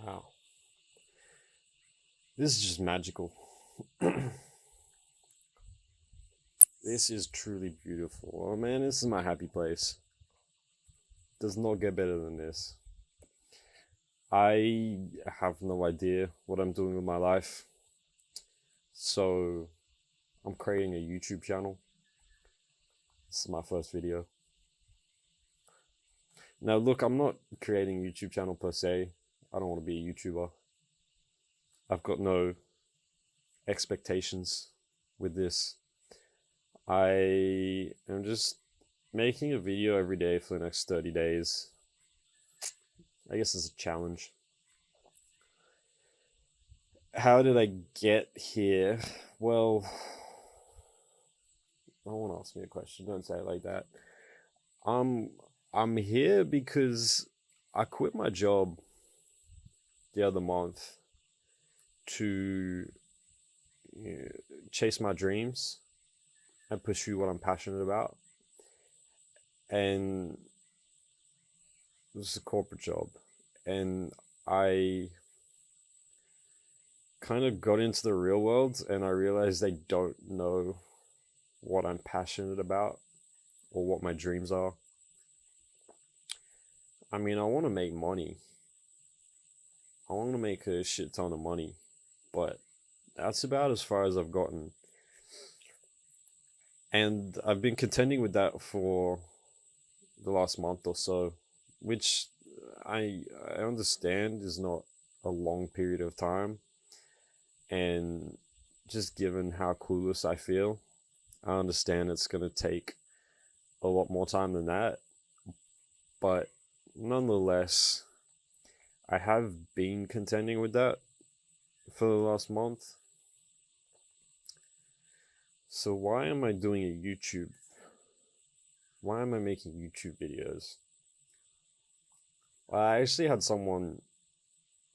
Wow. This is just magical. This is truly beautiful. Oh man, this is my happy place. Does not get better than this. I have no idea what I'm doing with my life. So I'm creating a YouTube channel. This is my first video. Now look, I'm not creating a YouTube channel per se. I don't want to be a YouTuber. I've got no expectations with this. I am just making a video every day for the next 30 days. I guess it's a challenge. How did I get here? Well, no one asked me a question. Don't say it like that. I'm I'm here because I quit my job the other month to chase my dreams and pursue what I'm passionate about. And it was a corporate job. And I kind of got into the real world and I realized they don't know what I'm passionate about or what my dreams are. I mean, I want to make money. I want to make a shit ton of money, but that's about as far as I've gotten. And I've been contending with that for the last month or so, which I understand is not a long period of time. And just given how clueless I feel, I understand it's going to take a lot more time than that. But nonetheless, I have been contending with that for the last month. So why am I doing a YouTube? Why am I making YouTube videos? Well, I actually had someone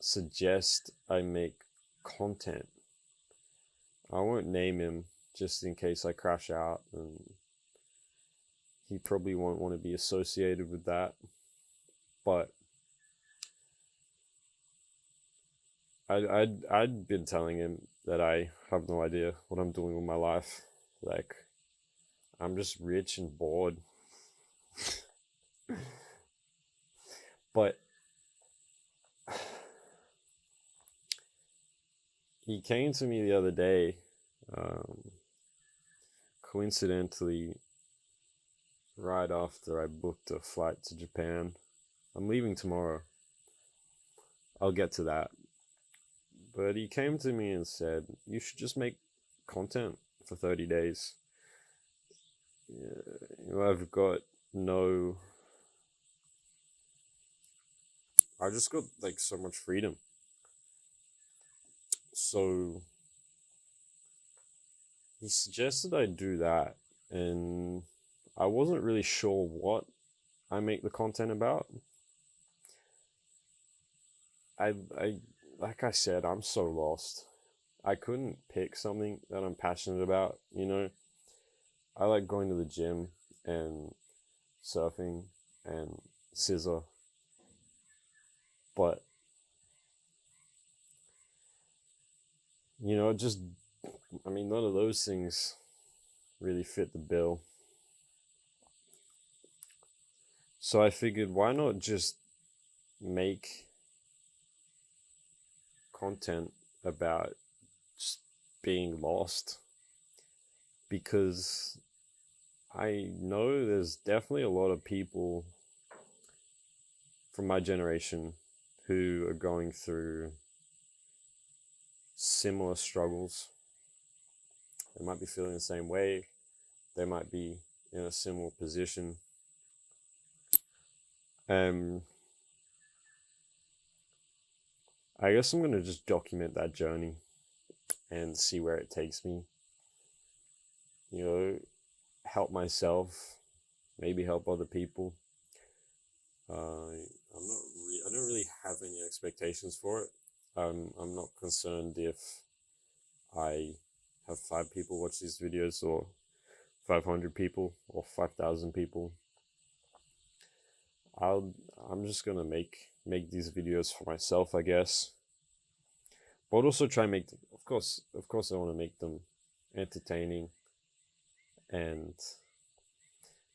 suggest I make content. I won't name him just in case I crash out, and he probably won't want to be associated with that. But I'd been telling him that I have no idea what I'm doing with my life. Like, I'm just rich and bored. But he came to me the other day, um, coincidentally, right after I booked a flight to Japan. I'm leaving tomorrow. I'll get to that. But he came to me and said, "You should just make content for 30 days. I've got no. I just got like so much freedom. So he suggested I do that. And I wasn't really sure what I make the content about. I like I said, I'm so lost. I couldn't pick something that I'm passionate about, you know. I like going to the gym and surfing and scissor, but just I mean, none of those things really fit the bill. So I figured, why not just make content about just being lost? Because I know there's definitely a lot of people from my generation who are going through similar struggles. They might be feeling the same way. They might be in a similar position. Um, I guess I'm gonna just document that journey and see where it takes me. You know, help myself, maybe help other people. I don't really have any expectations for it. I'm not concerned if I have 5 people watch these videos or 500 people or 5,000 people. I'm just gonna make these videos for myself, I guess. But also try and make them, of course I want to make them entertaining and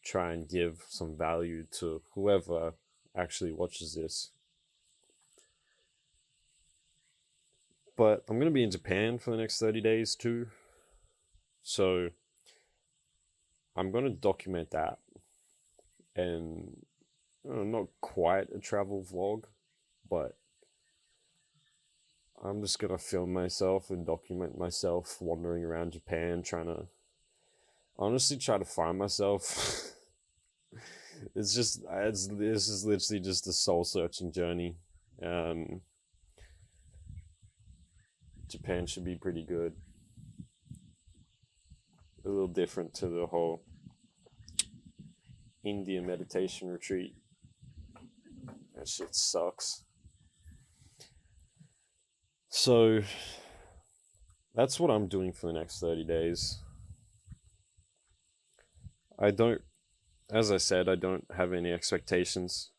try and give some value to whoever actually watches this. But I'm going to be in Japan for the next 30 days too. So I'm going to document that. And not quite a travel vlog, but I'm just going to film myself and document myself wandering around Japan, trying to honestly try to find myself. This is literally just a soul searching journey. Japan should be pretty good. A little different to the whole India meditation retreat. That shit sucks. So that's what I'm doing for the next 30 days. As I said, I don't have any expectations.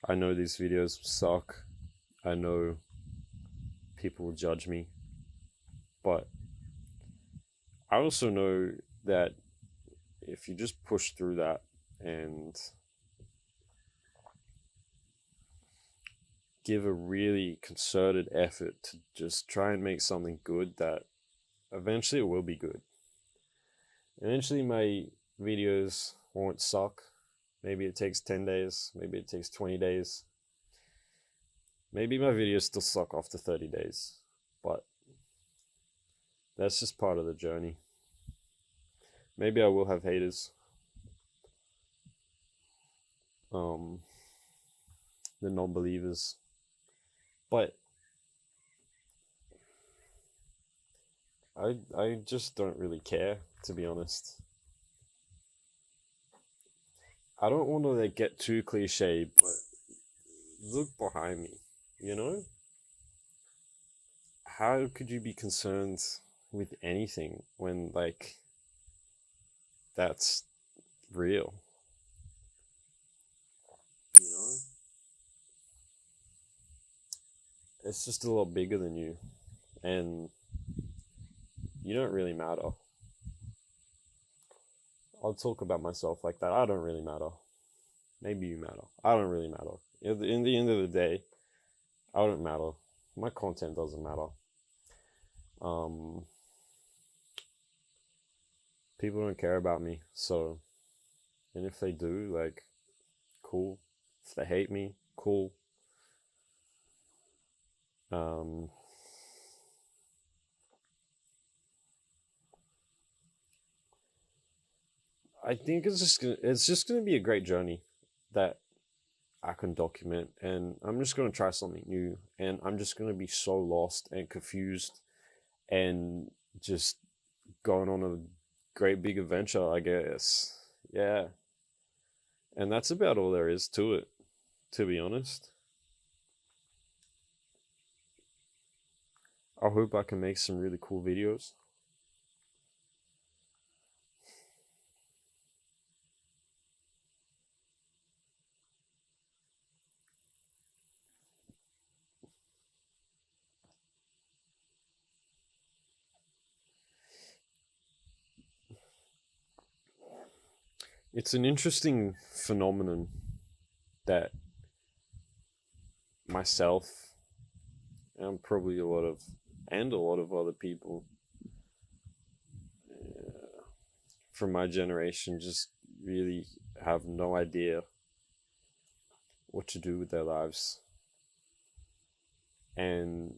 I know these videos suck. I know people will judge me. But I also know that if you just push through that and give a really concerted effort to just try and make something good, that eventually it will be good. Eventually my videos won't suck. Maybe it takes 10 days, maybe it takes 20 days. Maybe my videos still suck after 30 days, but that's just part of the journey. Maybe I will have haters. The non-believers. But I just don't really care, to be honest. I don't want to get too cliche, but look behind me, you know? How could you be concerned with anything when that's real? You know? It's just a lot bigger than you, and you don't really matter. I'll talk about myself like that. I don't really matter. Maybe you matter. I don't really matter. In the end of the day, I don't matter. My content doesn't matter. People don't care about me, so, and if they do, cool. If they hate me, cool. I think it's just gonna be a great journey that I can document, and I'm just gonna try something new, and I'm just gonna be so lost and confused, and just going on a great big adventure, I guess. Yeah, and that's about all there is to it, to be honest. I hope I can make some really cool videos. It's an interesting phenomenon that myself and probably a lot of other people from my generation just really have no idea what to do with their lives. And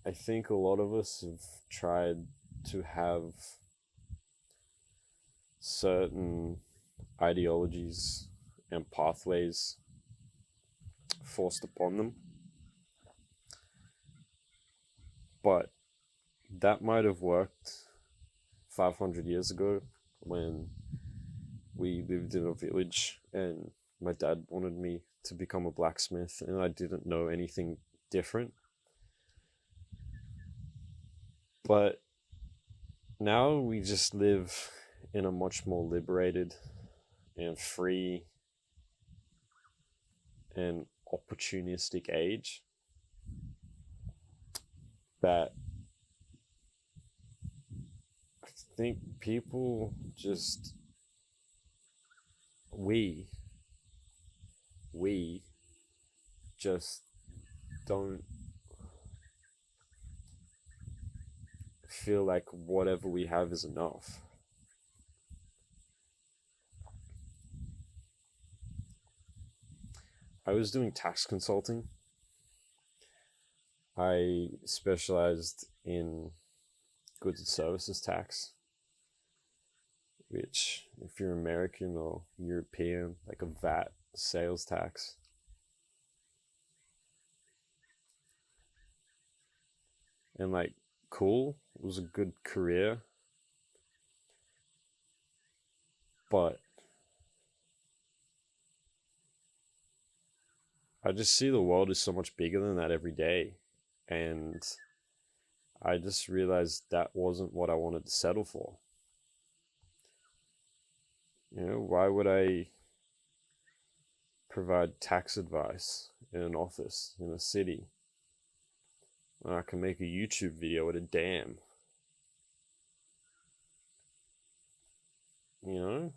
I think a lot of us have tried to have certain ideologies and pathways forced upon them. But that might have worked 500 years ago when we lived in a village and my dad wanted me to become a blacksmith and I didn't know anything different. But now we just live in a much more liberated and free an opportunistic age that I think people just we just don't feel like whatever we have is enough. I was doing tax consulting. I specialized in goods and services tax, which, if you're American or European, like a VAT, sales tax. And like, cool, it was a good career, but I just see the world is so much bigger than that every day. And I just realized that wasn't what I wanted to settle for. You know, why would I provide tax advice in an office in a city when I can make a YouTube video at a dam? You know?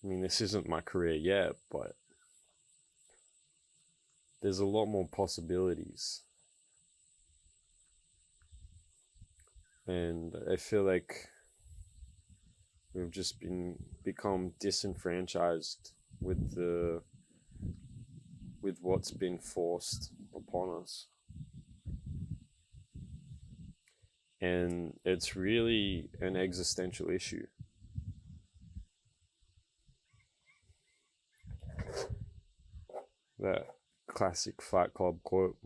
I mean, this isn't my career yet, but there's a lot more possibilities. And I feel like we've just become disenfranchised with what's been forced upon us. And it's really an existential issue. That classic Fight Club quote.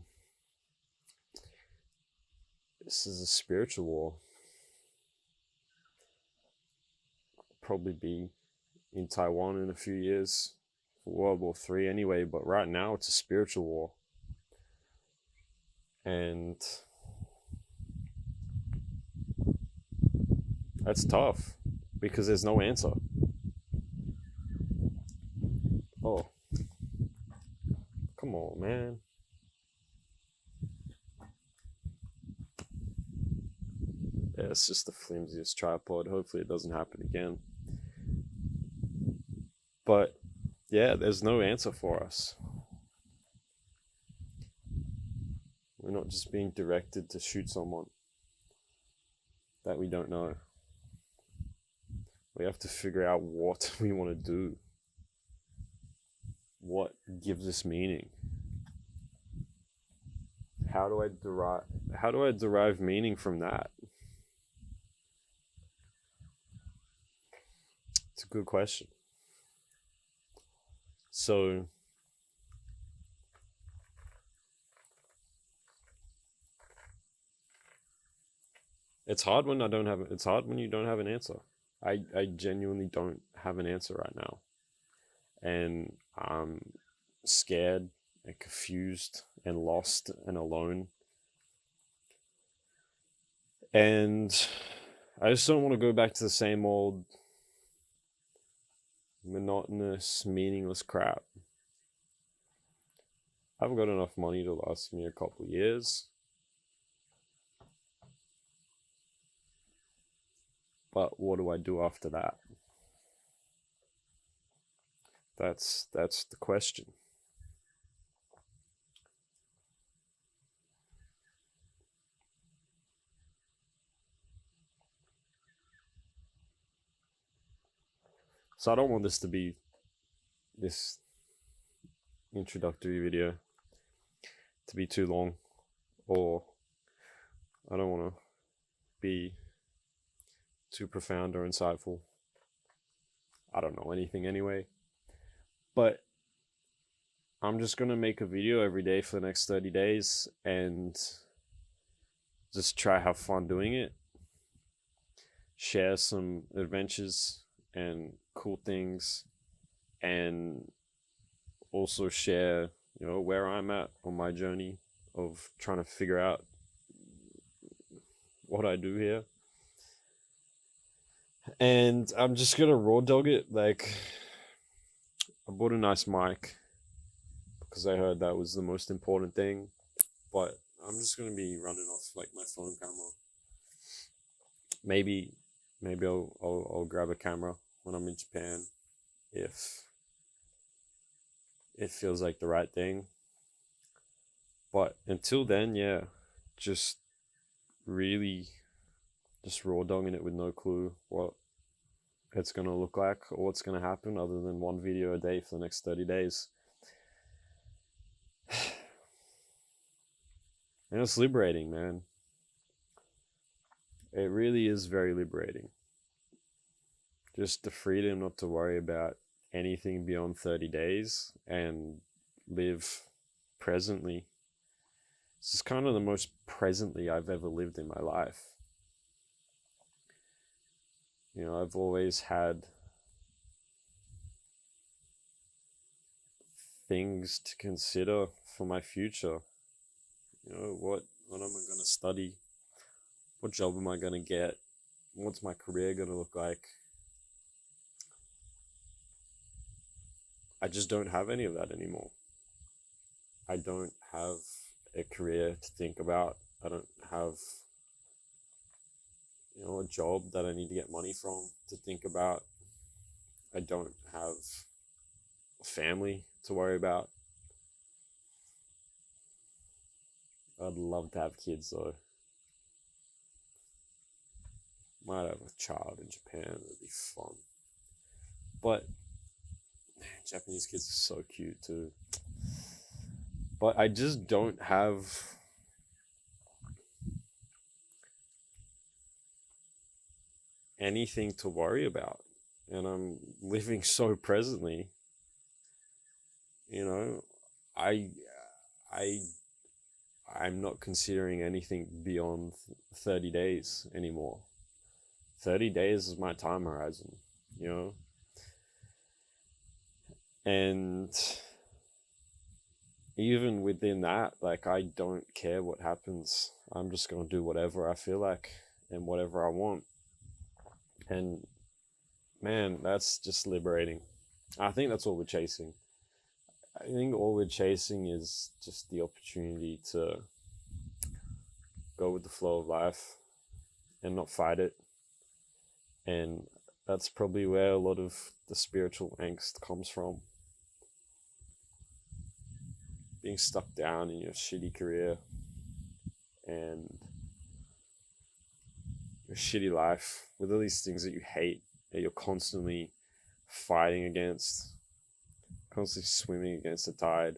This is a spiritual war. Probably be in Taiwan in a few years for World War III anyway, but right now it's a spiritual war. And that's tough because there's no answer. Oh, come on, man. Yeah, it's just the flimsiest tripod. Hopefully it doesn't happen again. But yeah, there's no answer for us. We're not just being directed to shoot someone that we don't know. We have to figure out what we want to do. What gives us meaning? How do I derive meaning from that? It's a good question. So it's hard when it's hard when you don't have an answer. I genuinely don't have an answer right now. And I'm scared and confused and lost and alone. And I just don't want to go back to the same old monotonous, meaningless crap. I've got enough money to last me a couple of years. But what do I do after that? That's the question. So I don't want this to be this introductory video to be too long, or I don't want to be too profound or insightful. I don't know anything anyway. But I'm just going to make a video every day for the next 30 days and just try have fun doing it. Share some adventures and cool things, and also share, where I'm at on my journey of trying to figure out what I do here. And I'm just gonna raw dog it. Like, I bought a nice mic because I heard that was the most important thing. But I'm just gonna be running off like my phone camera. Maybe, maybe I'll grab a camera when I'm in Japan if it feels like the right thing. But until then, yeah, just really just raw dogging it with no clue what it's gonna look like or what's gonna happen other than one video a day for the next 30 days. And it's liberating, man. It really is very liberating. Just the freedom not to worry about anything beyond 30 days and live presently. This is kind of the most presently I've ever lived in my life. You know, I've always had things to consider for my future. You know, what am I going to study? What job am I going to get? What's my career going to look like? I just don't have any of that anymore. I don't have a career to think about. I don't have, you know, a job that I need to get money from to think about. I don't have a family to worry about. I'd love to have kids though. Might have a child in Japan, it'd be fun. But man, Japanese kids are so cute too. But I just don't have anything to worry about. And I'm living so presently. You know, I I I'm not considering anything beyond 30 days anymore. 30 days is my time horizon, you know? And even within that, like, I don't care what happens. I'm just going to do whatever I feel like and whatever I want. And man, that's just liberating. I think that's what we're chasing. I think all we're chasing is just the opportunity to go with the flow of life and not fight it. And that's probably where a lot of the spiritual angst comes from. Being stuck down in your shitty career and your shitty life with all these things that you hate, that you're constantly fighting against, constantly swimming against the tide.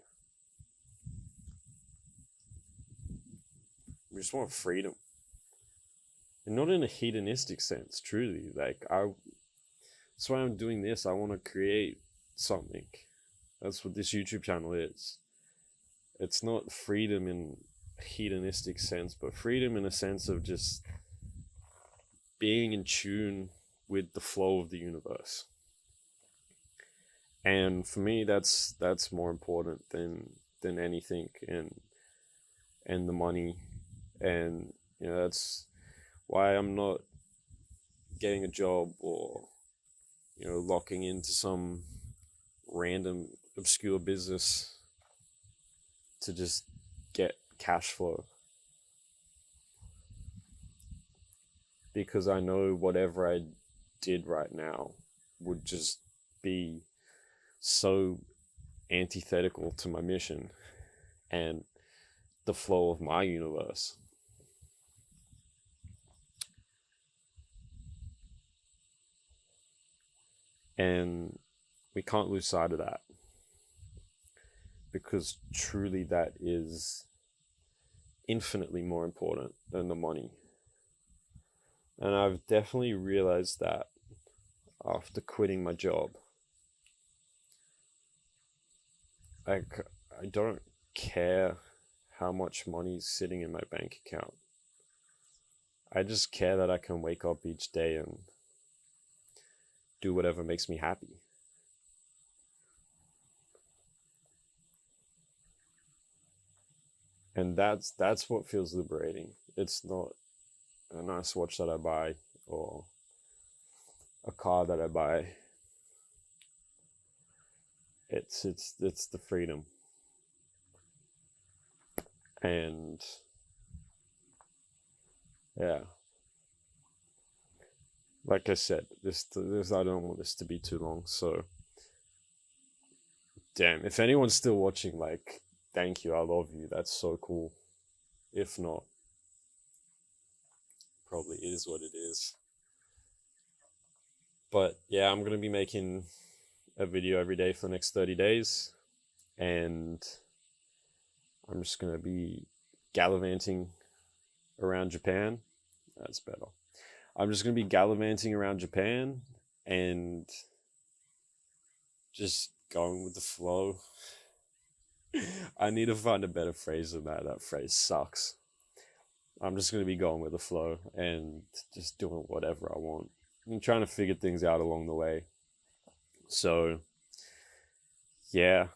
We just want freedom. And not in a hedonistic sense, truly. Like, that's why I'm doing this. I want to create something. That's what this YouTube channel is. It's not freedom in a hedonistic sense, but freedom in a sense of just being in tune with the flow of the universe. And for me, that's more important than anything, and the money. And you know, that's why I'm not getting a job or, you know, locking into some random obscure business to just get cash flow, because I know whatever I did right now would just be so antithetical to my mission and the flow of my universe. And we can't lose sight of that, because truly that is infinitely more important than the money. And I've definitely realized that after quitting my job. Like, I don't care how much money's sitting in my bank account. I just care that I can wake up each day and do whatever makes me happy. And that's what feels liberating. It's not a nice watch that I buy or a car that I buy. It's the freedom. And yeah, like I said, this I don't want this to be too long. So damn, if anyone's still watching, like, thank you, I love you. That's so cool. If not, probably is what it is. But yeah, I'm gonna be making a video every day for the next 30 days, and I'm just gonna be gallivanting around Japan. That's better. I'm just gonna be gallivanting around Japan and just going with the flow. I need to find a better phrase than that. That phrase sucks. I'm just gonna be going with the flow and just doing whatever I want and trying to figure things out along the way. So yeah,